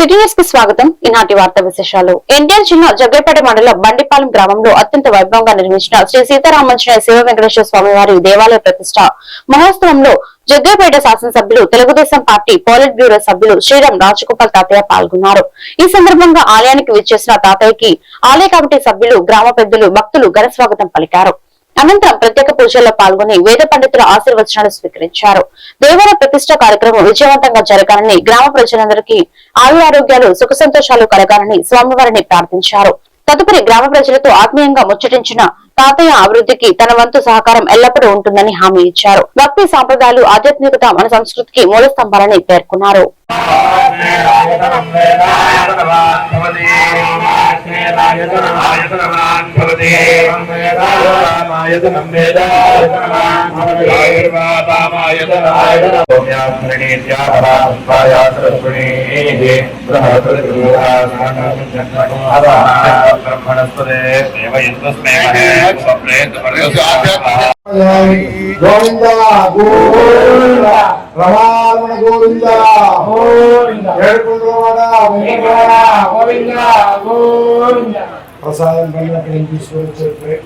City news కి స్వాగతం. ఈనాటి వార్తా విశేషాలు. ఎన్టీఆర్ జిల్లా జగ్గైపేట మండలం బండిపాలెం గ్రామంలో అత్యంత వైభవంగా నిర్మించిన శ్రీ సీతారామాంజనేయ శివ వెంకటేశ్వర స్వామి వారి దేవాలయ ప్రతిష్ట మహోత్సవంలో జగ్గైపేట శాసనసభ్యులు, తెలుగుదేశం పార్టీ పోలిట్ బ్యూరో సభ్యులు శ్రీరామ్ రాజగోపాల్ తాతయ్య పాల్గొన్నారు. ఈ సందర్భంగా ఆలయానికి విచ్చేసిన తాతయ్యకి ఆలయ కమిటీ సభ్యులు, గ్రామ పెద్దలు, భక్తులు ఘన స్వాగతం పలికారు. అనంతరం ప్రత్యేక పూజల్లో పాల్గొని వేద పండితుల ఆశీర్వచనాలు స్వీకరించారు. దేవాలయ ప్రతిష్ట కార్యక్రమం విజయవంతంగా జరగాలని, గ్రామ ప్రజలందరికీ ఆయురారోగ్యాలు, సుఖ సంతోషాలు కలగాలని స్వామివారిని ప్రార్థించారు. తదుపరి గ్రామ ప్రజలతో ఆత్మీయంగా ముచ్చటించిన తాతయ్య అభివృద్ధికి తన వంతు సహకారం ఎల్లప్పుడూ ఉంటుందని హామీ ఇచ్చారు. భక్తి సాంప్రదాయాలు, ఆధ్యాత్మికత మన సంస్కృతికి మూల స్తంభాలని పేర్కొన్నారు. గోవింద గోవింద రమారమణ గోవింద గోవింద గోవింద ప్రసాదం పైన అక్కడ తీసుకొని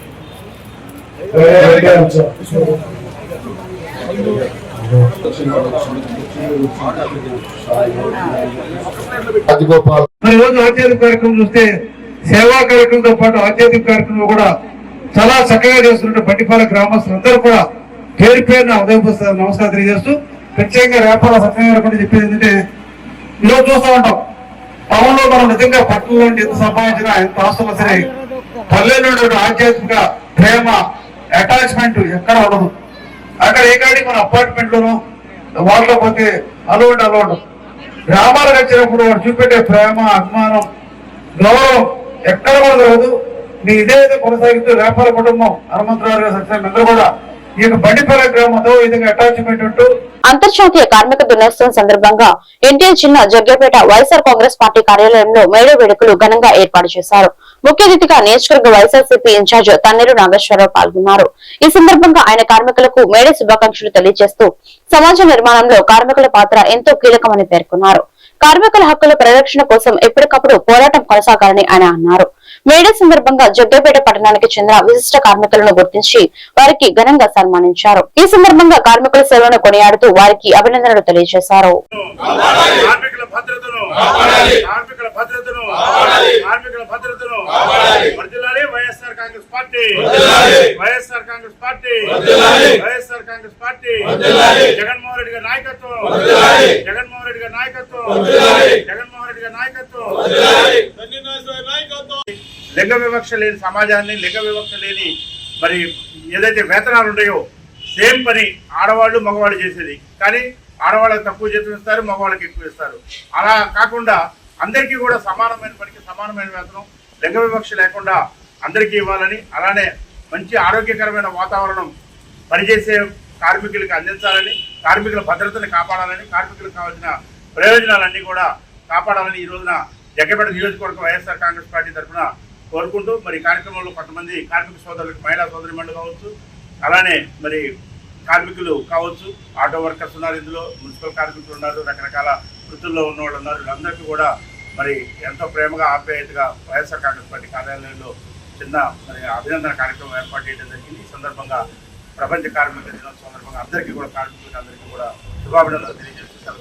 రాజగోపాల్. రోజు ఆధ్యాత్మిక కార్యక్రమం చూస్తే సేవా కార్యక్రమంతో పాటు ఆధ్యాత్మిక కార్యక్రమం కూడా చాలా చక్కగా చేస్తున్న బండిపాలెం గ్రామస్తులందరూ కూడా పేరు పేరున ఉదయపూర్వక నమస్కారం తెలియజేస్తూ, ప్రత్యేకంగా వ్యాపార సత్యంగా చెప్పేది ఏంటంటే, ఈరోజు చూస్తూ ఉంటాం టౌన్ లో మనం నిజంగా పట్టణంలో ఎంత సంపాదించినా, ఎంత ఆస్తులు సరే, పల్లెల్లో ఆధ్యాత్మిక ప్రేమ, అటాచ్మెంట్ ఎక్కడ ఉండదు. అక్కడ ఏ కాడి మన అపార్ట్మెంట్ లోనూ వాళ్ళలో పోతే అలవాటు గ్రామాలకు వచ్చినప్పుడు వాడు చూపెట్టే ప్రేమ, అభిమానం, గౌరవం ఎక్కడ కూడా జరగదు. మీ ఇదేదో కొనసాగిస్తూ వ్యాపార కుటుంబం హనుమంతరావు గారు సత్యం అందరూ కూడా ఈ యొక్క బండిపాలెం గ్రామంతో ఈ విధంగా అటాచ్మెంట్ ఉంటూ. అంతర్జాతీయ కార్మిక దినోత్సవం సందర్భంగా ఎన్టీఆర్ జిల్లా జగ్గైపేట వైఎస్ఆర్ కాంగ్రెస్ పార్టీ కార్యాలయంలో మేడే వేడుకలు ఘనంగా ఏర్పాటు చేశారు. ముఖ్య అతిథిగా నియోజకవర్గ వైఎస్ఆర్సీపీ ఇన్ఛార్జ్ తన్నీరు నాగేశ్వరరావు పాల్గొన్నారు. ఈ సందర్భంగా ఆయన కార్మికులకు మేడే శుభాకాంక్షలు తెలియజేస్తూ సమాజ నిర్మాణంలో కార్మికుల పాత్ర ఎంతో కీలకమని పేర్కొన్నారు. కార్మికుల హక్కుల పరిరక్షణ కోసం ఎప్పటికప్పుడు పోరాటం కొనసాగాలని ఆయన అన్నారు. మేడే సందర్భంగా జగ్గైపేట పట్టణానికి చెందిన విశిష్ట కార్మికులను గుర్తించి వారికి ఘనంగా సన్మానించారు. ఈ సందర్భంగా కార్మికుల సేవలను కొనియాడుతూ వారికి అభినందనలు తెలియజేశారు. జగన్మోహన్ రెడ్డి గారి నాయకత్వం, జగన్మోహన్ రెడ్డి గారి నాయకత్వం, జగన్మోహన్ రెడ్డి గారి నాయకత్వం. లింగ వివక్ష లేని సమాజాన్ని, లింగ వివక్ష లేని మరి ఏదైతే వేతనాలు ఉన్నాయో సేమ్ పని ఆడవాళ్ళు మగవాళ్ళు చేసేది, కానీ ఆడవాళ్ళకి తక్కువ జీతం ఇస్తారు, మగవాళ్ళకి ఎక్కువ ఇస్తారు. అలా కాకుండా అందరికీ కూడా సమానమైన పనికి సమానమైన వేతనం, లింగ వివక్ష లేకుండా అందరికీ ఇవ్వాలని, అలానే మంచి ఆరోగ్యకరమైన వాతావరణం పనిచేసే కార్మికులకు అందించాలని, కార్మికుల భద్రతను కాపాడాలని, కార్మికులకు కావాల్సిన ప్రయోజనాలన్నీ కూడా కాపాడాలని ఈ రోజున జగ్గైపేట నియోజకవర్గం వైఎస్ఆర్ కాంగ్రెస్ పార్టీ తరఫున కోరుకుంటూ, మరి కార్యక్రమంలో కొంతమంది కార్మిక సోదరులకు, మహిళా సోదరిమణులు కావచ్చు, అలానే మరి కార్మికులు కావచ్చు, ఆటో వర్కర్స్ ఉన్నారు, ఇందులో మున్సిపల్ కార్మికులు ఉన్నారు, రకరకాల వృత్తుల్లో ఉన్న వాళ్ళు ఉన్నారు. వీళ్ళందరికీ కూడా మరి ఎంతో ప్రేమగా, ఆప్యాయతగా వైఎస్ఆర్ కాంగ్రెస్ పార్టీ కార్యాలయంలో చిన్న మరి అభినందన కార్యక్రమం ఏర్పాటు చేయడం జరిగింది. ఈ సందర్భంగా ప్రపంచ కార్మిక దినోత్సవం సందర్భంగా అందరికీ కూడా కార్మికులకు అందరికీ కూడా శుభాభినందనలు తెలియజేస్తున్నారు.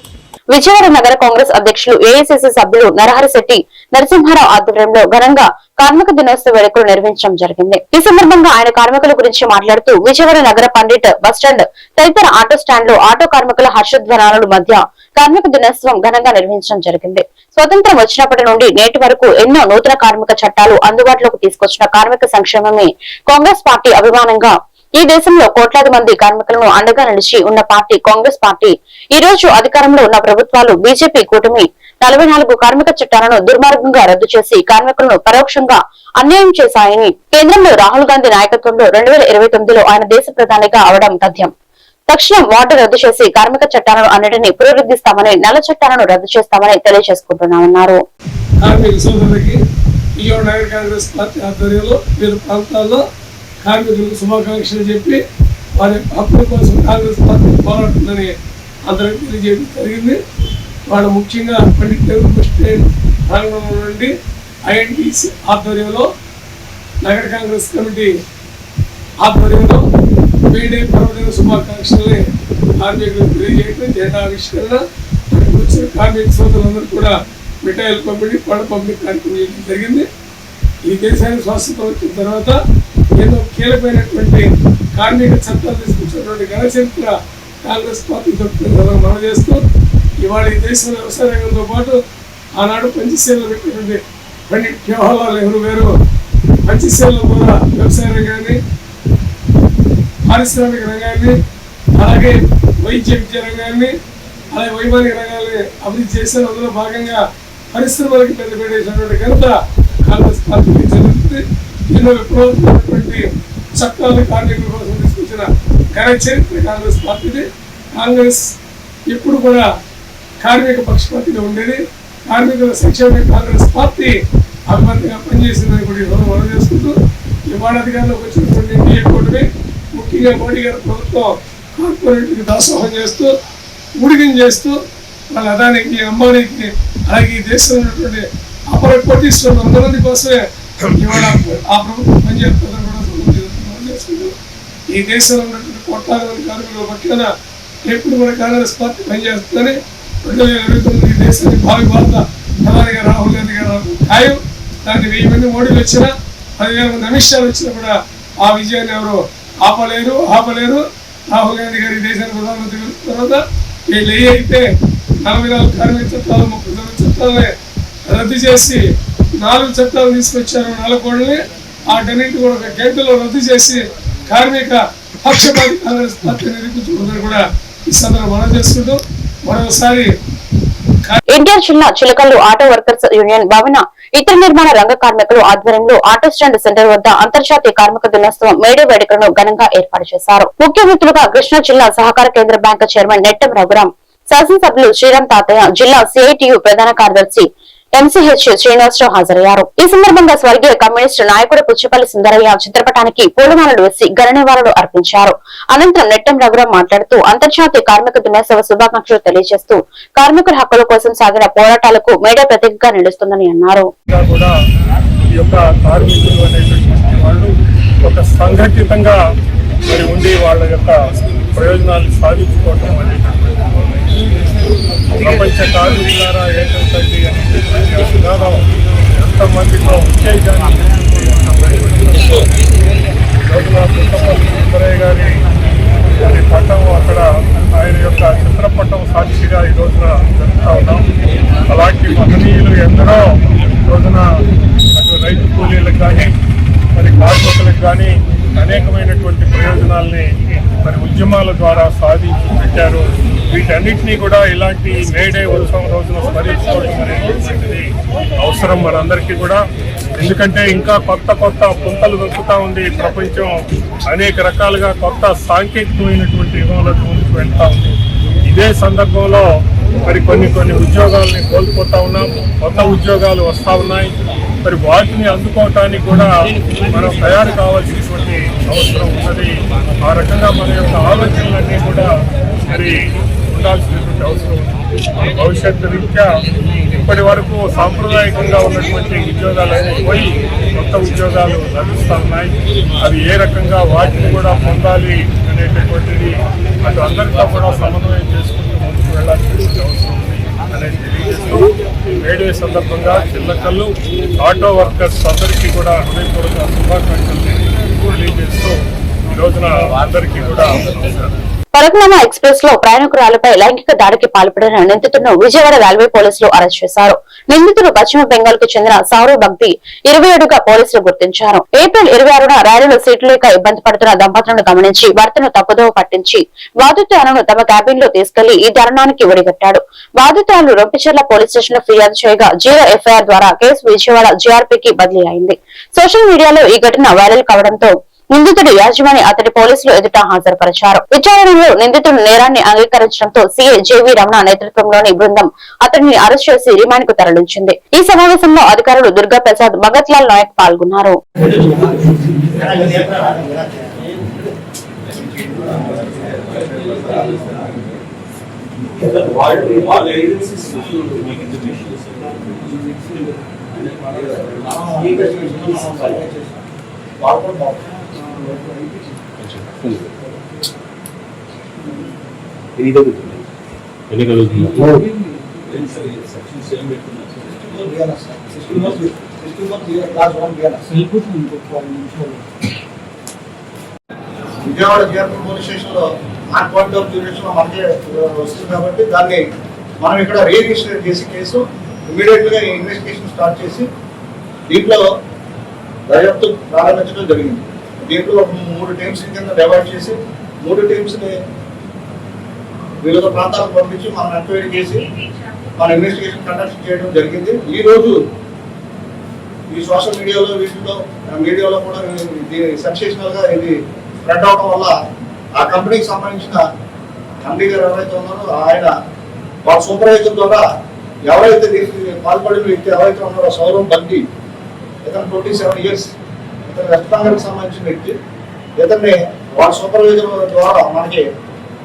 విజయవాడ నగర కాంగ్రెస్ అధ్యక్షులు, ఏఐసిసి సభ్యులు నరహరిశెట్టి నరసింహారావు ఆధ్వర్యంలో ఘనంగా కార్మిక దినోత్సవ వేడుకలు నిర్వహించడం జరిగింది. ఈ సందర్భంగా ఆయన కార్మికుల గురించి మాట్లాడుతూ, విజయవాడ నగర పండిట్ బస్టాండ్ తదితర ఆటో స్టాండ్ లో ఆటో కార్మికుల హర్షధ్వానాల మధ్య కార్మిక దినోత్సవం ఘనంగా నిర్వహించడం జరిగింది. స్వతంత్రం వచ్చినప్పటి నుండి నేటి వరకు ఎన్నో నూతన కార్మిక చట్టాలు అందుబాటులోకి తీసుకొచ్చిన కార్మిక సంక్షేమమే కాంగ్రెస్ పార్టీ అభిమానంగా ఈ దేశంలో కోట్లాది మంది కార్మికులను అండగా నిలిచి ఉన్న పార్టీ కాంగ్రెస్ పార్టీ. ఈ రోజు అధికారంలో ఉన్న ప్రభుత్వాలు, బీజేపీ కూటమి 44 కార్మిక చట్టాలను దుర్మార్గంగా రద్దు చేసి కార్మికులను పరోక్షంగా అన్యాయం చేశాయని, కేంద్రంలో రాహుల్ గాంధీ నాయకత్వంలో 2029లో ఆయన దేశ ప్రధానిగా అవడం తథ్యం. తక్షణం వాటర్ రద్దు చేసి కార్మిక చట్టాలను అన్నిటినీ పునరుద్ధరిస్తామని, నల్ల చట్టాలను రద్దు చేస్తామని తెలియజేసుకుంటున్నామన్నారు. కార్మికులకు శుభాకాంక్షలు చెప్పి వారి హక్కుల కోసం కాంగ్రెస్ పార్టీ పోరాడుతుందని అందరికీ తెలియజేయడం జరిగింది. వాళ్ళు ముఖ్యంగా పండిట్ నెహ్రూ బస్ స్టాండ్ ప్రాంగణంలో నుండి ఐఎన్టీసీ ఆధ్వర్యంలో నగర కాంగ్రెస్ కమిటీ ఆధ్వర్యంలో మేడే పర్వదిన శుభాకాంక్షల్ని కార్మికులకు తెలియజేయడం, జెండా ఆవిష్కరణ, వచ్చిన కార్మిక సోదరులందరూ కూడా మిఠాయిలు పంపిణీ, పళ్ళ పంపిణీ కార్యక్రమం చేయడం జరిగింది. ఈ దేశానికి స్వాతంత్రం వచ్చిన తర్వాత ఎన్నో కీలకమైనటువంటి కార్మిక చట్టాలు తీసుకొచ్చినటువంటి ఘన చరిత్ర కాంగ్రెస్ పార్టీ తరఫున మనం చేస్తూ ఇవాళ ఈ దేశంలో వ్యవసాయ రంగంతో పాటు ఆనాడు పంచశీలలో పెట్టినటువంటి పండిట్ జవహర్లాల్ నెహ్రూ గారు పంచశీలలో కూడా వ్యవసాయ రంగాన్ని, పారిశ్రామిక రంగాన్ని, అలాగే వైద్య విద్యా రంగాన్ని, అలాగే వైమానిక రంగాన్ని అభివృద్ధి చేశారు. అందులో భాగంగా పరిశ్రమలకు పెద్ద పెట్టేసినటువంటి ఘనత కాంగ్రెస్ పార్టీకి జరుగుతుంది. ఎన్నో విప్లవాత్మకమైనటువంటి చట్టాలను కార్మికుల కోసం తీసుకొచ్చిన ఘన చరిత్ర కాంగ్రెస్ పార్టీది. కాంగ్రెస్ ఎప్పుడు కూడా కార్మిక పక్షపాతిగా ఉండేది. కార్మికుల సంక్షేమ కాంగ్రెస్ పార్టీ అభివృద్ధిగా పనిచేసిందని కూడా మనం చేసుకుంటూ ఇవాళ అధికారంలోకి వచ్చినటువంటి ఎన్డీఏ కూటమి, ముఖ్యంగా మోడీ గారి ప్రభుత్వం కార్పొరేట్కి దాసోహం చేస్తూ, ఊడిగం చేస్తూ వాళ్ళ అదానికి, అంబానీకి, అలాగే ఈ దేశంలో ఉన్నటువంటి అపర కోటీశ్వరులు 100 మంది కోసమే ఇవాళ ఆ ప్రభుత్వం పనిచేస్తుందని కూడా చేసుకుంటూ ఈ దేశంలో ఉన్నటువంటి కోట్లాది మంది కార్మికుల పక్షాన ఎప్పుడు కూడా కాంగ్రెస్ పార్టీ పనిచేస్తుందని 2029 ఈ దేశానికి భావి భారత ప్రధానిగా రాహుల్ గాంధీ గారు ఖాయం. దాన్ని 1000 మంది మోడీలు వచ్చినా, 10,000 మంది అమిత్ షాలు వచ్చినా కూడా ఆ విజయాన్ని ఎవరు ఆపలేరు. రాహుల్ గాంధీ గారు ఈ దేశానికి ప్రధానమంత్రి తర్వాత వీళ్ళు అయితే 44 కార్మిక చట్టాలు, 39 చట్టాలని రద్దు చేసి 4 చట్టాలు తీసుకొచ్చారు. 4 కోడల్ని వాటన్నింటి కూడా ఒక గంటలో రద్దు చేసి కార్మిక పక్షపాతి కాంగ్రెస్ పార్టీ నిరూపించుకుందని కూడా ఈ సందర్భంగా మనం చేసుకుంటూ మరోసారి ఎన్టీఆర్ జిల్లా చిలకల్లు ఆటో వర్కర్స్ యూనియన్ భవన ఇతర నిర్మాణ రంగ కార్మికులు ఆధ్వర్యంలో ఆటో స్టాండ్ సెంటర్ వద్ద అంతర్జాతీయ కార్మిక దినోత్సవం మేడే వేడుకలను ఘనంగా ఏర్పాటు చేశారు. ముఖ్య అతిథులుగా కృష్ణా జిల్లా సహకార కేంద్ర బ్యాంకు చైర్మన్ నెట్టెం రఘురాం, శాసనసభ్యులు శ్రీరామ్ తాతయ్య, జిల్లా సిఐటియు ప్రధాన కార్యదర్శి ఎంసీహెచ్ శ్రీనివాసరావు హాజరయ్యారు. ఈ సందర్భంగా స్వర్గీయ కమ్యూనిస్టు నాయకుడు పుచ్చపల్లి సుందరయ్య చిత్రపటానికి పూలమాలలు వేసి ఘన నివాళులు అర్పించారు. అనంతరం నెట్టెం రఘురాం మాట్లాడుతూ అంతర్జాతీయ కార్మిక దినోత్సవ శుభాకాంక్షలు తెలియజేస్తూ కార్మికుల హక్కుల కోసం సాగిన పోరాటాలకు మేడే ప్రతీకగా నిలుస్తుందని అన్నారు. సంఘటితంగా ఉండి వాళ్ళ యొక్క ప్రయోజనాలు సాధించుకోవటం ప్రపంచ కార్మికులారా ఏకండి అనే విధానం ఎంతమందిలో ఉత్తేజాన్ని సుందరయ్య గారి పటం అక్కడ ఆయన యొక్క చిత్రపటం సాక్షిగా ఈ రోజున జరుపుతా ఉన్నాం. అలాంటి మహనీయులు ఎందరో రోజున అటు రైతు కూలీలకు కానీ, మరి కార్మికులకు కానీ అనేకమైనటువంటి ప్రయోజనాల్ని మరి ఉద్యమాల ద్వారా సాధించి పెట్టారు. వీటన్నిటినీ కూడా ఇలాంటి మేడే ఉత్సవం రోజున స్మరించుకోవడం అనేటువంటిది అవసరం మనందరికీ కూడా. ఎందుకంటే ఇంకా కొత్త పుంతలు దొరుకుతూ ఉంది ప్రపంచం. అనేక రకాలుగా కొత్త సాంకేతికమైనటువంటి యుగంలోకి ముందుకు వెళ్తా ఉంది. ఇదే సందర్భంలో మరి కొన్ని ఉద్యోగాలని కోల్పోతా ఉన్నాం, కొత్త ఉద్యోగాలు వస్తూ ఉన్నాయి. మరి వాటిని అందుకోవటానికి కూడా మనం తయారు కావాల్సినటువంటి అవసరం ఉన్నది. ఆ రకంగా మన యొక్క ఆలోచనలన్నీ కూడా మరి ఉండాల్సినటువంటి అవసరం ఉంది. భవిష్యత్తు రీత్యా ఇప్పటి వరకు సాంప్రదాయకంగా ఉన్నటువంటి ఉద్యోగాలు పోయి కొత్త ఉద్యోగాలు లభిస్తూ ఉన్నాయి. అవి ఏ రకంగా వాటిని కూడా పొందాలి అనేటటువంటిది అటు అందరితో కూడా సమన్వయం చేసుకుంటూ ముందుకు వెళ్ళాల్సినటువంటి అవసరం ఉంది అనేది తెలియజేస్తూ మేడే సందర్భంగా చిల్లకల్లు ఆటో వర్కర్స్ అందరికీ కూడా హృదయపూర్వక శుభాకాంక్షలు తెలియజేస్తూ ఈ రోజున అందరికీ కూడా పరగనామా ఎక్స్ప్రెస్ లో ప్రయాణికురాలపై లైంగిక దాడికి పాల్పడిన నిందితులను విజయవాడ రైల్వే పోలీసులు అరెస్ట్ చేశారు. నిందితుడు పశ్చిమ బెంగాల్ కు చెందిన సౌరవ్ భక్తి 27గా పోలీసులు గుర్తించారు. ఏప్రిల్ 26న రైలులో సీట్లు లేక ఇబ్బంది పడుతున్న దంపతులను గమనించి భర్తను తప్పుదోవ పట్టించి బాధితులను తమ క్యాబిన్ లో తీసుకెళ్లి ఈ దారుణానికి ఒడిగట్టాడు. బాధితురాలు రొంపిచెర్ల పోలీస్ స్టేషన్ లో ఫిర్యాదు చేయగా 0 ఎఫ్ఐఆర్ ద్వారా కేసు విజయవాడ జీఆర్పీకి బదిలీ అయింది. సోషల్ మీడియాలో ఈ ఘటన వైరల్ కావడంతో నిందితుడి యాజమాని అతడి పోలీసులు ఎదుట హాజరుపరిచారు. విచారణలో నిందితుడు నేరాన్ని అంగీకరించడంతో సీఐ జేవీ రమణ నేతృత్వంలోని బృందం అతడిని అరెస్ట్ చేసి రిమాండ్ కు తరలించింది. ఈ సమావేశంలో అధికారులు దుర్గా ప్రసాద్, భగత్ లాల్ నాయక్ పాల్గొన్నారు. ఎన్ని కలుగుతుంది? విజయవాడ జిఆర్పీ పోలీస్ స్టేషన్ లో ఆన్ పాయింట్ ఆఫ్ డ్యూరేషన్ లో మనకే వస్తుంది కాబట్టి దాన్ని మనం ఇక్కడ రిజిస్టర్ చేసి కేసు ఇమీడియట్ గా ఇన్వెస్టిగేషన్ స్టార్ట్ చేసి దీంట్లో దర్యాప్తు ప్రారంభించడం జరిగింది. దీంట్లో 3 టీమ్స్ కింద డివైడ్ చేసి 3 టీమ్స్ ని వివిధ ప్రాంతాలకు పంపించి మనం ఎంక్వైరీ చేసి మన ఇన్వెస్టిగేషన్ కండక్ట్ చేయడం జరిగింది. ఈ రోజు ఈ సోషల్ మీడియాలో మీడియాలో కూడా సెన్సేషనల్ గా ఇది స్ప్రెడ్ అవడం వల్ల ఆ కంపెనీకి సంబంధించిన ఎండీ గారు ఎవరైతే ఉన్నారో ఆయన వాళ్ళ సూపర్వైజర్ ద్వారా ఎవరైతే దీనికి పాల్పడిన వ్యక్తి ఎవరైతే ఉన్నారో సౌరవ్ బంతి, ఇతను 27 years, ఇతను వెస్ట్ బెంగాల్కి సంబంధించిన వ్యక్తి. ఇతన్ని వాళ్ళ సూపర్వైజర్ ద్వారా మనకి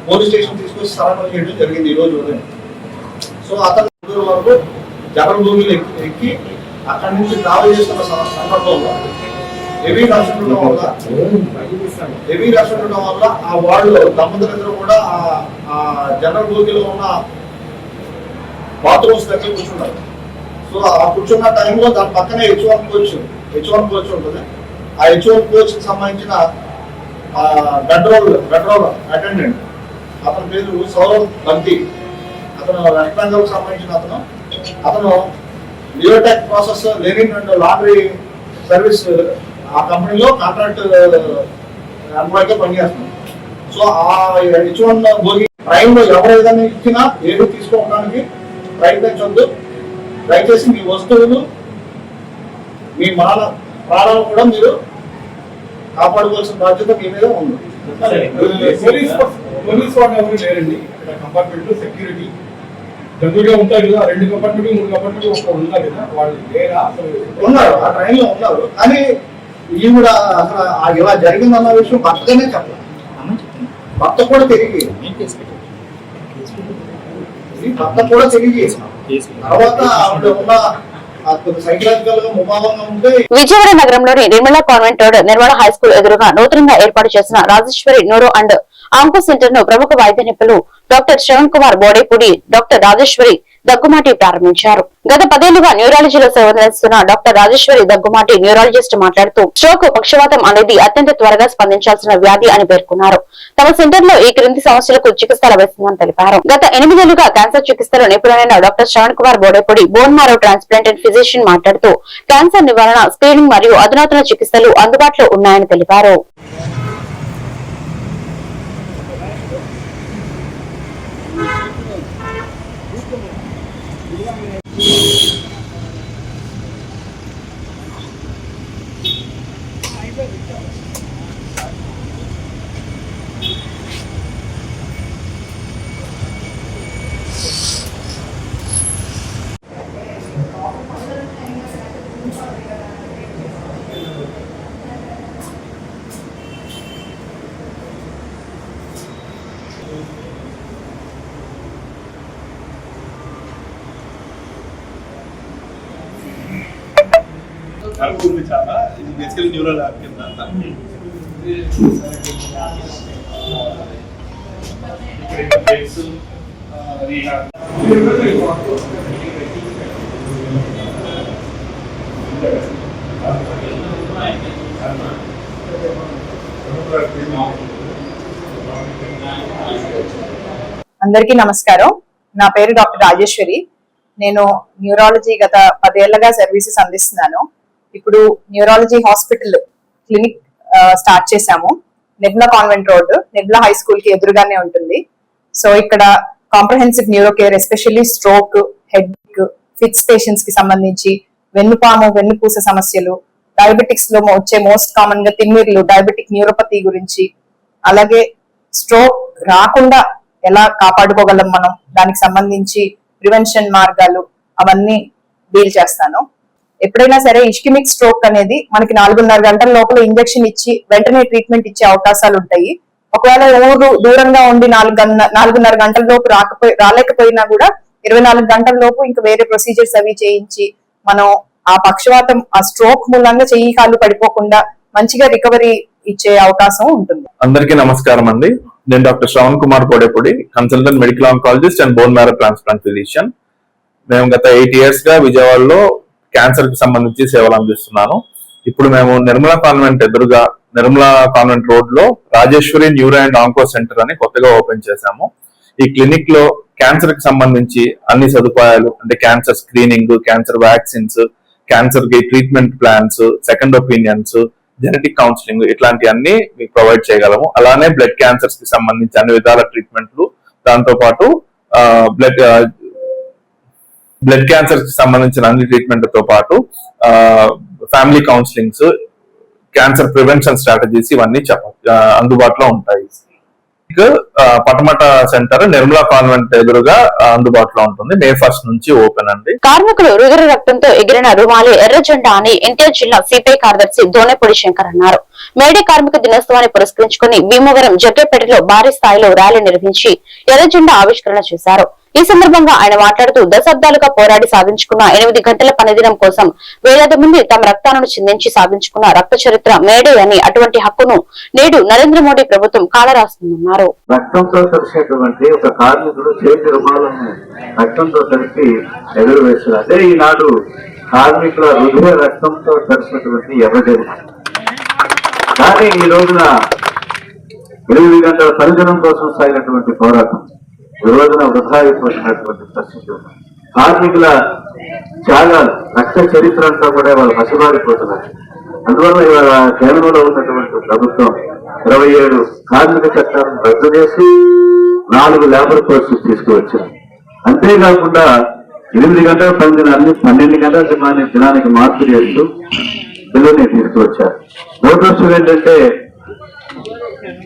పోలీస్ స్టేషన్ తీసుకొచ్చి సరెండర్ చేయడం జరిగింది ఈ రోజు ఉదయం. సో అతను వరకు జనరల్ భూమిలో ఎక్కి అక్కడి నుంచి ట్రావెల్ చేస్తున్న సందర్భంలో హెవీ రష్ ఉండడం వల్ల ఆ వాళ్ళు దంపతులందరూ కూడా ఆ జనరల్ భూమిలో ఉన్న బాత్రూమ్స్ దగ్గర కూర్చున్నారు. సో ఆ కూర్చున్న టైంలో దాని పక్కనే H1 కోచ్ ఉంటుంది. ఆ H1 కోచ్ కి సంబంధించిన బెడ్రోల్ అటెండెంట్ అతని పేరు సౌరవ్ బంతి. అతను వెస్ట్ బెంగాల్ సంబంధించిన అతను లియోటెక్ process linen and laundry service ఆ కంపెనీలో కాంట్రాక్ట్ ఎంప్లాయీగా పనిచేస్తున్నాం. సో ఆ H1 భోగి ట్రైన్ లో ఎవరు ఏదైనా ఇచ్చినా ఏది తీసుకోవడానికి ప్రయత్నించొద్దు. దయచేసి మీ వస్తువులు మీ ప్రాణాలు కూడా మీరు కాపాడుకోవాల్సిన బాధ్యత మీ మీద ఉంది. పోలీస్ వాళ్ళు ఎవరు లేరండి కంపార్ట్మెంట్. సెక్యూరిటీ జనరల్గా ఉంటారు కదా, 2 కంపార్ట్మెంట్ 3 కంపార్ట్మెంట్ ఒక ఉన్నారు కదా, వాళ్ళు లేరా? అసలు ఉన్నారు, ఆ ట్రైన్ లో ఉన్నారు. కానీ ఈవిడ అసలు ఇలా జరిగిందన్న విషయం భర్తగానే చెప్పాలి. భర్త కూడా తెలియదు. భర్త కూడా తెలియదు. తర్వాత ఆవిడ ఉన్న సైకలాజికల్ గా ముభావంగా ఉంటే విజయవాడ నగరంలోని Nirmala convent road Nirmala high school ఎదురుగా నూతనంగా ఏర్పాటు చేసిన Rajeshwari neuro and onco centre ను ప్రముఖ వైద్య నిపుణులు డాక్టర్ శ్రవణ్ కుమార్ బోడేపూడి, డాక్టర్ రాజేశ్వరి దగ్గుమాటి ప్రారంభించారు. గత 10 ఏళ్లుగా న్యూరాలజీలో సేవలందిస్తున్న డాక్టర్ రాజేశ్వరి దగ్గుమాటి న్యూరాలజిస్ట్ మాట్లాడుతూ స్ట్రోక్, పక్షవాతం అనేది అత్యంత త్వరగా స్పందించాల్సిన వ్యాధి అని పేర్కొన్నారు. తమ సెంటర్ లో ఈ క్రింది సమస్యలకు చికిత్స లభిస్తుందని తెలిపారు. గత 8 ఏళ్లుగా క్యాన్సర్ చికిత్సలో నిపుణులైన doctor Shravan Kumar Bodepudi bone మారో transplant and physician మాట్లాడుతూ క్యాన్సర్ నివారణ, స్క్రీనింగ్ మరియు అధునాతన చికిత్సలు అందుబాటులో ఉన్నాయని తెలిపారు. ఉంది చాలా. ఇది బేసికల్ న్యూరల్ యాప్ కింద అందరికీ నమస్కారం. నా పేరు డాక్టర్ రాజేశ్వరి. నేను న్యూరాలజీ గత 10 ఏళ్లుగా సర్వీసెస్ అందిస్తున్నాను. ఇప్పుడు న్యూరాలజీ హాస్పిటల్ క్లినిక్ స్టార్ట్ చేశాము. Nirmala convent road Nirmala high school కి ఎదురుగానే ఉంటుంది. సో ఇక్కడ comprehensive neuro care, especially stroke, headache, fits patients కి సంబంధించి వెన్నుపాము, వెన్నుపూస సమస్యలు, డయాబెటిక్స్ లో వచ్చే మోస్ట్ కామన్ గా తిమ్మిర్లు, డయాబెటిక్ న్యూరోపతి గురించి, అలాగే స్ట్రోక్ రాకుండా ఎలా కాపాడుకోగలం మనం, దానికి సంబంధించి ప్రివెన్షన్ మార్గాలు అవన్నీ డీల్ చేస్తాను. ఎప్పుడైనా సరే ఇస్కిమిక్ స్ట్రోక్ అనేది మనకి 4.5 గంటల లోపల ఇంజెక్షన్ ఇచ్చి వెంటనే ట్రీట్మెంట్ ఇచ్చే అవకాశాలు ఉంటాయి. ఒకవేళ ఊరు దూరంగా ఉండి 4:30 గంటల లోపు రాలేకపోయినా కూడా 24 గంటల లోపు ఇంకా వేరే ప్రొసీజర్స్ అవి చేయించి మనం ఆ పక్షవాతం, ఆ స్ట్రోక్ మూలంగా చెయ్యి కాళ్ళు పడిపోకుండా మంచిగా రికవరీ ఇచ్చే అవకాశం ఉంటుంది. అందరికీ నమస్కారం అండి. నేను doctor Shravan Kumar Kodepudi, consultant medical oncologist and bone marrow transplant physician. మేము గత 8 years గా విజయవాడలో క్యాన్సర్ కి సంబంధించి సేవలు అందిస్తున్నాను. ఇప్పుడు మేము నిర్మలా కాన్వెంట్ ఎదురుగా, నిర్మలా కాన్వెంట్ రోడ్ లో Rajeshwari neuro and onco centre అని కొత్తగా ఓపెన్ చేశాము. ఈ క్లినిక్ లో క్యాన్సర్ కి సంబంధించి అన్ని సదుపాయాలు, అంటే cancer screening, cancer vaccines, cancer కి treatment plans, second opinions, genetic counselling ఇట్లాంటి అన్ని మీకు ప్రొవైడ్ చేయగలము. అలానే బ్లడ్ క్యాన్సర్స్ కి సంబంధించి అన్ని విధాల ట్రీట్మెంట్లు, దాంతో పాటు బ్లడ్ క్యాన్సర్ కి సంబంధించిన అన్ని ట్రీట్మెంట్ తో పాటు family counsellings, cancer prevention strategies ఇవన్నీ అందుబాటులో ఉంటాయి. పటమట సెంటర్ నిర్మలా కాన్వెంట్ ఎదురుగా అందుబాటులో ఉంటుంది. May 1st నుంచి ఓపెన్ అండి. కార్మికులు రుధిర రక్తంతో ఎగిరిన రుమాలి ఎర్ర జెండా అని ఎన్టీఆర్ జిల్లా సిపిఐ కార్యదర్శి దోనేపూడి శంకర్ అన్నారు. మేడే కార్మిక దినోత్సవాన్ని పురస్కరించుకుని భీమవరం జగ్గేపేటలో భారీ స్థాయిలో ర్యాలీ నిర్వహించి ఎర్ర జెండా ఆవిష్కరణ చేశారు. ఈ సందర్భంగా ఆయన మాట్లాడుతూ దశాబ్దాలుగా పోరాడి సాధించుకున్న 8 గంటల పనిదినం కోసం వేలాది మంది తమ రక్తాలను చిందించి సాధించుకున్న రక్త చరిత్ర మేడే అని, అటువంటి హక్కును నేడు నరేంద్ర మోడీ ప్రభుత్వం కాలరాస్తుందన్నారు. రక్తంతో కలిసేటువంటి ఒక కార్మికుడు చేతి రుమాలను రక్తంతో కలిపి ఎగురవేశారు. అదే ఈనాడు కార్మికుల హృదయ రక్తంతో కలిసినటువంటి ఎర్రజెండా. కానీ ఈ రోజున 8 గంటల పనిదినం కోసం సాగినటువంటి పోరాటం ఈ రోజున వృధా అయిపోతున్నటువంటి పరిస్థితి. కార్మికుల త్యాగాలు, రక్త చరిత్ర అంతా కూడా వాళ్ళు మసిమారిపోతున్నారు. అందువల్ల ఇవాళ కేంద్రంలో ఉన్నటువంటి ప్రభుత్వం 27 కార్మిక చట్టాలను రద్దు చేసి 4 లేబర్ కోడ్స్ తీసుకువచ్చింది. అంతేకాకుండా 8 గంటల పనిదినాన్ని 12 గంటల దినానికి మార్పు చేస్తూ బిల్లుని తీసుకువచ్చారు. దురదృష్టం ఏంటంటే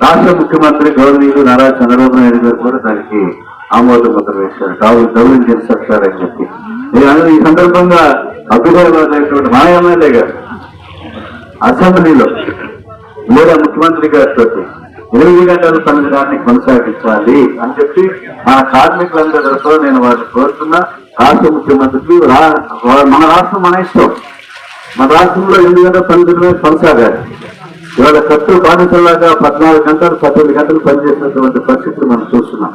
రాష్ట్ర ముఖ్యమంత్రి గౌరవనీయులు నారా చంద్రబాబు నాయుడు గారు కూడా దానికి ఆమోద ముద్ర వేశారు. డబుల్ ఇంజిన్ సర్కార్ అని చెప్పి. ఈ సందర్భంగా అభ్యుదయమైనటువంటి మా ఎమ్మెల్యే గారు అసెంబ్లీలో లేదా ముఖ్యమంత్రి గారితో 8 గంటల పనిదినాన్ని కొనసాగించాలి అని చెప్పి ఆ కార్మికులందరితో నేను వారిని కోరుతున్నా. రాష్ట్ర ముఖ్యమంత్రికి మన రాష్ట్రం మన ఇష్టం, మన రాష్ట్రంలో 8 గంటల పనిదినమే కొనసాగాలి. ఇవాళ కట్టు బాధితుల్లాగా 14 గంటలు 18 గంటలు పనిచేసినటువంటి పరిస్థితులు మనం చూస్తున్నాం.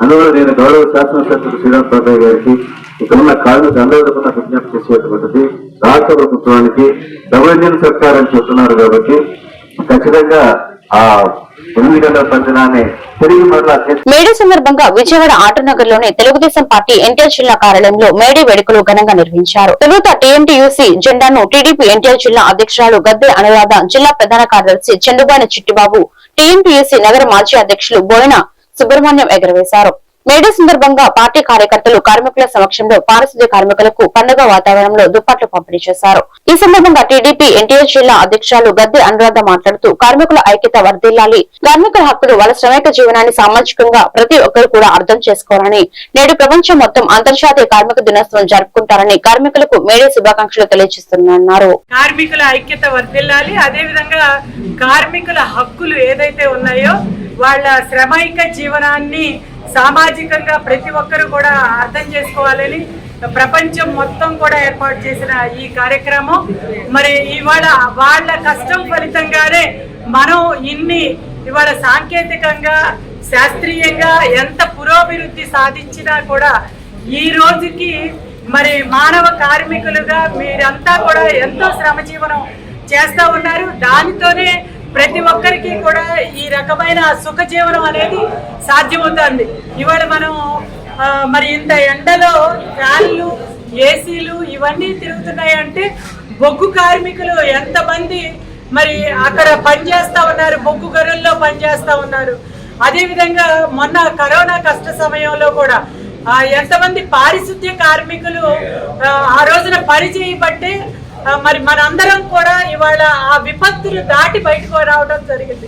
అందువల్ల నేను గౌరవ శాసనసభ్యులు శ్రీరామ్ పాదయ్య గారికి, ఇక్కడ ఉన్న కార్మిక అందరికీ విజ్ఞప్తి చేసేటువంటిది, రాష్ట్ర ప్రభుత్వానికి డబుల్ ఇంజిన్ సర్కార్ అని చెప్తున్నారు కాబట్టి ఖచ్చితంగా ఆ 8 గంటల పనిదినాన్ని తిరిగి మరలా. మేడే సందర్భంగా విజయవాడ ఆటోనగర్ లోని తెలుగుదేశం పార్టీ ఎన్టీఆర్ జిల్లా కార్యాలయంలో మేడే వేడుకలు ఘనంగా నిర్వహించారు. తొలుత టీఎంటీయూసీ జెండాను టీడీపీ ఎన్టీఆర్ జిల్లా అధ్యక్షురాలు గద్దె అనురాధ, జిల్లా ప్రధాన కార్యదర్శి చందుబాని చిట్టిబాబు, టీఎంటీయూసీ నగర మాజీ అధ్యక్షులు బోయిన సుబ్రహ్మణ్యం ఎగరవేశారు. మేడే సందర్భంగా పార్టీ కార్యకర్తలు కార్మికుల సమక్షంలో పారిశుద్ధ్య కార్మికులకు పండుగ వాతావరణంలో దుప్పట్లు పంపిణీ చేశారు. ఈ సందర్భంగా టీడీపీ ఎన్టీఆర్ జిల్లా అధ్యక్షురాలు గద్దె అనురాధ మాట్లాడుతూ కార్మికుల ఐక్యత వర్ధిల్లాలి, కార్మికుల హక్కులు, వాళ్ళ శ్రమిక జీవనాన్ని సామాజికంగా ప్రతి ఒక్కరు కూడా అర్థం చేసుకోవాలని, నేడు ప్రపంచం మొత్తం అంతర్జాతీయ కార్మిక దినోత్సవం జరుపుకుంటారని కార్మికులకు మేడే శుభాకాంక్షలు తెలియజేస్తున్నారు. కార్మికుల ఐక్యత వర్ధిల్లాలి, అదేవిధంగా కార్మికుల హక్కులు ఏదైతే ఉన్నాయో వాళ్ళ శ్రమైక జీవనాన్ని సామాజికంగా ప్రతి ఒక్కరు కూడా అర్థం చేసుకోవాలని ప్రపంచం మొత్తం కూడా ఏర్పాటు చేసిన ఈ కార్యక్రమం మరి ఇవాళ వాళ్ళ కష్టం ఫలితంగానే మనం ఇవాళ సాంకేతికంగా శాస్త్రీయంగా ఎంత పురోభివృద్ధి సాధించినా కూడా ఈ రోజుకి మరి మానవ కార్మికులుగా మీరంతా కూడా ఎంతో శ్రమజీవనం చేస్తూ ఉన్నారు. దానితోనే ప్రతి ఒక్కరికి కూడా ఈ రకమైన సుఖ జీవనం అనేది సాధ్యమవుతుంది. ఇవాళ మనం మరి ఇంత ఎండలో ఫ్యాన్లు, ఏసీలు ఇవన్నీ తిరుగుతున్నాయంటే బొగ్గు కార్మికులు ఎంతమంది మరి అక్కడ పనిచేస్తా ఉన్నారు, బొగ్గు గరుల్లో పనిచేస్తా ఉన్నారు. అదేవిధంగా మొన్న కరోనా కష్ట సమయంలో కూడా ఎంతమంది పారిశుద్ధ్య కార్మికులు ఆ రోజున పని చేయబట్టే మరి మనందరం కూడా ఇవాళ ఆ విపత్తులు దాటి బయటకు రావడం జరిగింది.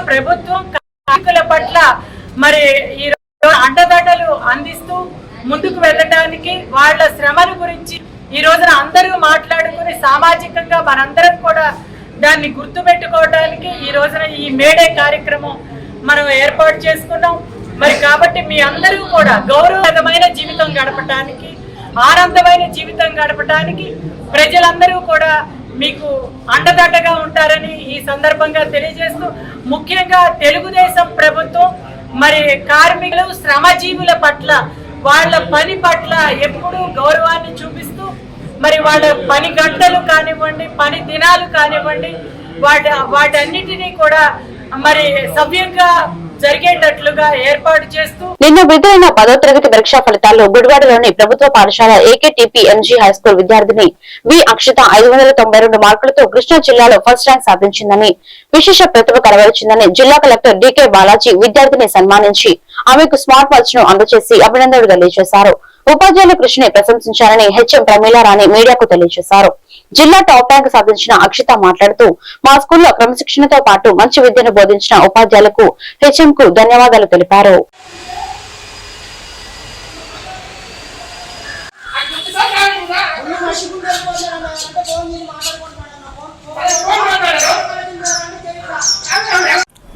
ప్రభుత్వం కార్మికుల పట్ల మరి ఈ అండదండలు అందిస్తూ ముందుకు వెళ్ళడానికి, వాళ్ళ శ్రమల గురించి ఈ రోజున అందరూ మాట్లాడుకుని సామాజికంగా మనందరం కూడా దాన్ని గుర్తుపెట్టుకోవడానికి ఈ రోజున ఈ మేడే కార్యక్రమం మనం ఏర్పాటు చేసుకున్నాం. మరి కాబట్టి మీ అందరూ కూడా గౌరవమైన జీవితం గడపడానికి, ఆనందమైన జీవితం గడపడానికి ప్రజలందరూ కూడా మీకు అండదండగా ఉంటారని ఈ సందర్భంగా తెలియజేస్తూ, ముఖ్యంగా తెలుగుదేశం ప్రభుత్వం మరి కార్మికులు శ్రమజీవుల పట్ల, వాళ్ళ పని పట్ల ఎప్పుడూ గౌరవాన్ని చూపిస్తూ మరి వాళ్ళ పని గంటలు కానివ్వండి, పని దినాలు కానివ్వండి, వాటన్నిటినీ కూడా మరి సవ్యంగా జరిగేటట్లుగా ఏర్పాటు చేస్తూ నిన్న విడుదలైన 10వ తరగతి పరీక్షా ఫలితాల్లో గుడివాడలోని ప్రభుత్వ పాఠశాల ఏకేటీపీ ఎంజీ హైస్కూల్ విద్యార్థిని వి అక్షిత 592 మార్కులతో కృష్ణా జిల్లాలో ఫస్ట్ ర్యాంక్ సాధించిందని, విశేష ప్రతిభ కనబరిచిందని జిల్లా కలెక్టర్ డికే బాలాజీ విద్యార్థిని సన్మానించి ఆమెకు స్మార్ట్ వాచ్ ను అందజేసి అభినందనలు తెలియజేశారు. ఉపాధ్యాయులు కృషిని ప్రశంసించారని హెచ్ఎం ప్రమీలారాణి మీడియాకు తెలియజేశారు. జిల్లా టాప్ ర్యాంక్ సాధించిన అక్షిత మాట్లాడుతూ, మా స్కూల్లో క్రమశిక్షణతో పాటు మంచి విద్యను బోధించిన ఉపాధ్యాయులకు హెచ్ఎం కు ధన్యవాదాలు తెలిపారు.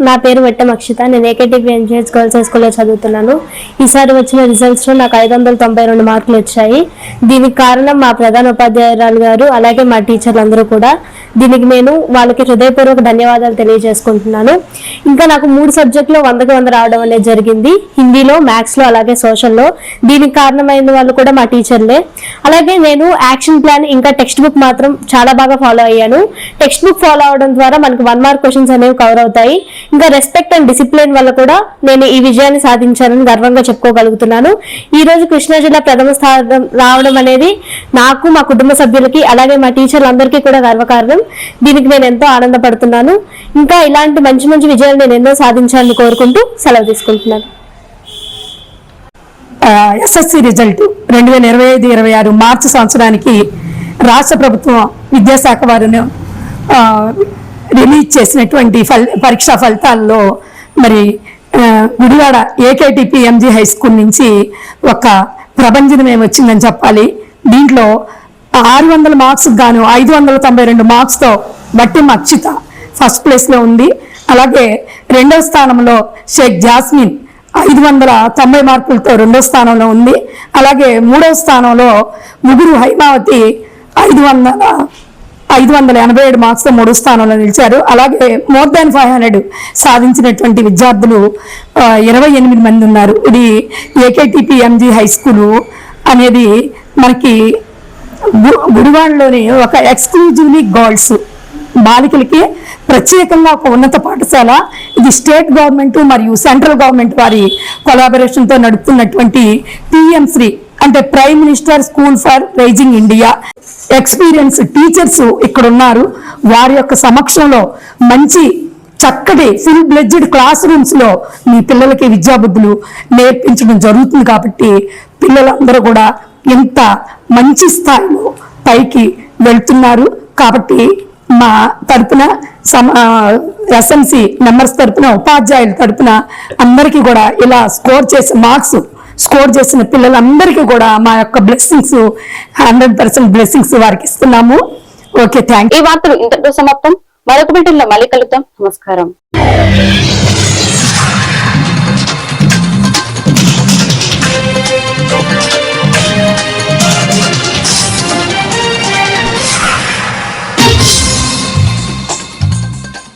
నా పేరు వెట్టం అక్షిత. నేను ఏకేటీపీ ఎంజీహెచ్ గర్ల్స్ హై స్కూల్లో చదువుతున్నాను. ఈసారి వచ్చిన రిజల్ట్స్లో నాకు 592 మార్కులు వచ్చాయి. దీనికి కారణం మా ప్రధాన ఉపాధ్యాయురాలు గారు, అలాగే మా టీచర్లు అందరూ కూడా. దీనికి నేను వాళ్ళకి హృదయపూర్వక ధన్యవాదాలు తెలియజేసుకుంటున్నాను. ఇంకా నాకు 3 సబ్జెక్టులో 100కి 100 రావడం అనేది జరిగింది. హిందీలో, మ్యాథ్స్లో, అలాగే సోషల్లో. దీనికి కారణమైన వాళ్ళు కూడా మా టీచర్లే. అలాగే నేను యాక్షన్ ప్లాన్ ఇంకా టెక్స్ట్ బుక్ మాత్రం చాలా బాగా ఫాలో అయ్యాను. టెక్స్ట్ బుక్ ఫాలో అవడం ద్వారా మనకు 1 మార్క్ క్వశ్చన్స్ అనేవి కవర్ అవుతాయి. ఇంకా రెస్పెక్ట్ అండ్ డిసిప్లిన్ వల్ల కూడా నేను ఈ విజయాన్ని సాధించానని గర్వంగా చెప్పుకోగలుగుతున్నాను. ఈ రోజు కృష్ణా జిల్లా ప్రథమ స్థానం రావడం అనేది నాకు, మా కుటుంబ సభ్యులకి, అలాగే మా టీచర్లందరికీ కూడా గర్వకారణం. దీనికి నేను ఎంతో ఆనందపడుతున్నాను. ఇంకా ఇలాంటి మంచి మంచి విజయాలు నేను ఎన్నో సాధించాలని కోరుకుంటూ సెలవు తీసుకుంటున్నాను. ఎస్ఎస్సి రిజల్ట్ 2025-26 మార్చి సంవత్సరానికి రాష్ట్ర ప్రభుత్వం విద్యాశాఖ వారు రిలీజ్ చేసినటువంటి పరీక్షా ఫలితాల్లో మరి Gudivada AKTP MG high school నుంచి ఒక ప్రభంజనం ఏమొచ్చిందని చెప్పాలి. దీంట్లో 600 మార్క్స్ గాను 592 మార్క్స్తో వట్టిం అక్షిత ఫస్ట్ ప్లేస్లో ఉంది. అలాగే రెండవ స్థానంలో షేక్ జాస్మిన్ 590 మార్కులతో రెండో స్థానంలో ఉంది. అలాగే మూడవ స్థానంలో ముగ్గురు హైమావతి 587 మార్క్స్తో మూడో స్థానంలో నిలిచారు. అలాగే మోర్ దాన్ 500 సాధించినటువంటి విద్యార్థులు 28 మంది ఉన్నారు. ఇది ఏకేటీపీ ఎంజీ హై స్కూలు అనేది మనకి గుడివాడలోని ఒక ఎక్స్క్లూజివ్లీ గర్ల్స్ బాలికలకి ప్రత్యేకంగా ఒక ఉన్నత పాఠశాల. ఇది స్టేట్ గవర్నమెంట్ మరియు సెంట్రల్ గవర్నమెంట్ వారి కొలాబరేషన్తో నడుపుతున్నటువంటి పిఎం3 అంటే prime minister school for rising India. Experience teachers ఇక్కడ ఉన్నారు. వారి యొక్క సమక్షంలో మంచి చక్కటి ఫుల్ బ్లెడ్జ్డ్ క్లాస్ రూమ్స్ లో మీ పిల్లలకి విద్యాబుద్ధులు నేర్పించడం జరుగుతుంది. కాబట్టి పిల్లలందరూ కూడా ఎంత మంచి స్థాయిలో పైకి వెళ్తున్నారు. కాబట్టి మా తరపున ఎస్ఎంసి మెంబర్స్ తరపున, ఉపాధ్యాయుల తరపున అందరికీ కూడా ఇలా స్కోర్ చేసిన పిల్లలందరికీ కూడా మా యొక్క బ్లెస్సింగ్స్ 100% బ్లెస్సింగ్స్ వారికి ఇస్తున్నాము. Okay, thank you. ఈ వార్తలు ఇంతటితో సమాప్తం. మరొక బిల్టన్లో మళ్ళీ కలుద్దాం. నమస్కారం.